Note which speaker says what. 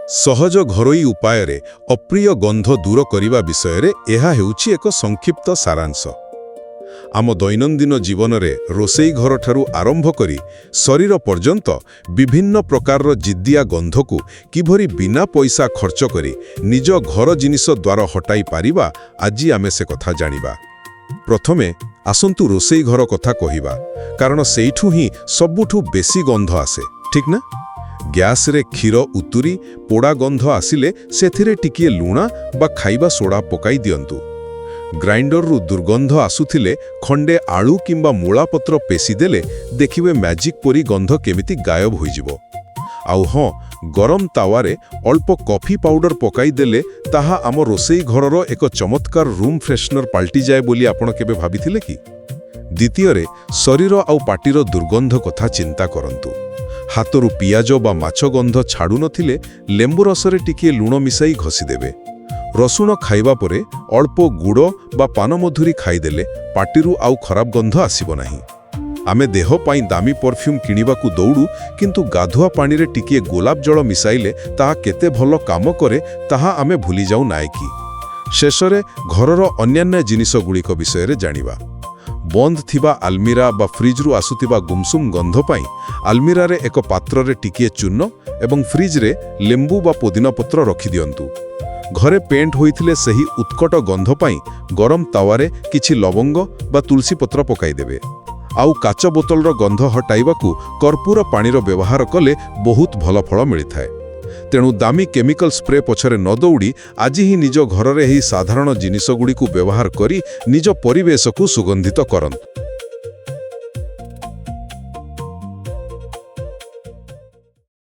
Speaker 1: ସହଜ ଘରୋଇ ଉପାୟରେ ଅପ୍ରିୟ ଗନ୍ଧ ଦୂର କରିବା ବିଷୟରେ ଏହା ହେଉଛି ଏକ ସଂକ୍ଷିପ୍ତ ସାରାଂଶ। ଆମ ଦୈନନ୍ଦିନ ଜୀବନରେ ରୋଷେଇ ଘରଠାରୁ ଆରମ୍ଭ କରି ଶରୀର ପର୍ଯ୍ୟନ୍ତ ବିଭିନ୍ନ ପ୍ରକାରର ଜିଦ୍ଦିଆ ଗନ୍ଧକୁ କିଭଳି ବିନା ପଇସା ଖର୍ଚ୍ଚ କରି ନିଜ ଘର ଜିନିଷ ଦ୍ୱାରା ହଟାଇ ପାରିବା, ଆଜି ଆମେ ସେ କଥା ଜାଣିବା। ପ୍ରଥମେ ଆସନ୍ତୁ ରୋଷେଇ ଘର କଥା କହିବା, କାରଣ ସେଇଠୁ ହିଁ ସବୁଠୁ ବେଶୀ ଗନ୍ଧ ଆସେ, ଠିକ୍ ନା? ଗ୍ୟାସରେ କ୍ଷୀର ଉତୁରି ପୋଡ଼ା ଗନ୍ଧ ଆସିଲେ ସେଥିରେ ଟିକିଏ ଲୁଣ ବା ଖାଇବା ସୋଡ଼ା ପକାଇ ଦିଅନ୍ତୁ। ଗ୍ରାଇଣ୍ଡରରୁ ଦୁର୍ଗନ୍ଧ ଆସୁଥିଲେ ଖଣ୍ଡେ ଆଳୁ କିମ୍ବା ମୂଳାପତ୍ର ପେଷିଦେଲେ ଦେଖିବେ ମ୍ୟାଜିକ୍ ପରି ଗନ୍ଧ କେମିତି ଗାୟବ ହୋଇଯିବ। ଆଉ ହଁ, ଗରମ ତାୱାରେ ଅଳ୍ପ କଫି ପାଉଡର ପକାଇଦେଲେ ତାହା ଆମ ରୋଷେଇ ଘରର ଏକ ଚମତ୍କାର ରୁମ୍ ଫ୍ରେଶନର ପାଲଟିଯାଏ ବୋଲି ଆପଣ କେବେ ଭାବିଥିଲେ କି? ଦ୍ୱିତୀୟରେ, ଶରୀର ଆଉ ପାଟିର ଦୁର୍ଗନ୍ଧ କଥା ଚିନ୍ତା କରନ୍ତୁ। ହାତରୁ ପିଆଜ ବା ମାଛ ଗନ୍ଧ ଛାଡ଼ୁନଥିଲେ ଲେମ୍ବୁ ରସରେ ଟିକିଏ ଲୁଣ ମିଶାଇ ଘଷିଦେବେ। ରସୁଣ ଖାଇବା ପରେ ଅଳ୍ପ ଗୁଡ଼ ବା ପାନମଧୁରୀ ଖାଇଦେଲେ ପାଟିରୁ ଆଉ ଖରାପ ଗନ୍ଧ ଆସିବ ନାହିଁ। ଆମେ ଦେହ ପାଇଁ ଦାମୀ ପରଫ୍ୟୁମ୍ କିଣିବାକୁ ଦୌଡ଼ୁ, କିନ୍ତୁ ଗାଧୁଆ ପାଣିରେ ଟିକିଏ ଗୋଲାପ ଜଳ ମିଶାଇଲେ ତାହା କେତେ ଭଲ କାମ କରେ ତାହା ଆମେ ଭୁଲିଯାଉ ନାହିଁ କି? ଶେଷରେ ଘରର ଅନ୍ୟାନ୍ୟ ଜିନିଷଗୁଡ଼ିକ ବିଷୟରେ ଜାଣିବା। ବନ୍ଦ ଥିବା ଆଲମିରା ବା ଫ୍ରିଜ୍ରୁ ଆସୁଥିବା ଗୁମସୁମ୍ ଗନ୍ଧ ପାଇଁ ଆଲମିରାରେ ଏକ ପାତ୍ରରେ ଟିକିଏ ଚୂନ ଏବଂ ଫ୍ରିଜ୍ରେ ଲେମ୍ବୁ ବା ପୋଦିନା ପତ୍ର ରଖିଦିଅନ୍ତୁ। ଘରେ ପେଣ୍ଟ ହୋଇଥିଲେ ସେହି ଉତ୍କଟ ଗନ୍ଧ ପାଇଁ ଗରମ ତାୱାରେ କିଛି ଲବଙ୍ଗ ବା ତୁଳସୀ ପତ୍ର ପକାଇଦେବେ। ଆଉ କାଚ ବୋତଲର ଗନ୍ଧ ହଟାଇବାକୁ କର୍ପୂର ପାଣିର ବ୍ୟବହାର କଲେ ବହୁତ ଭଲ ଫଳ ମିଳିଥାଏ। ତେଣୁ ଦାମୀ କେମିକାଲ ସ୍ପ୍ରେ ପଛରେ ନ ଦୌଡ଼ି ଆଜି ହିଁ ନିଜ ଘରରେ ଏହି ସାଧାରଣ ଜିନିଷଗୁଡ଼ିକୁ ବ୍ୟବହାର କରି ନିଜ ପରିବେଶକୁ ସୁଗନ୍ଧିତ କରନ୍ତୁ।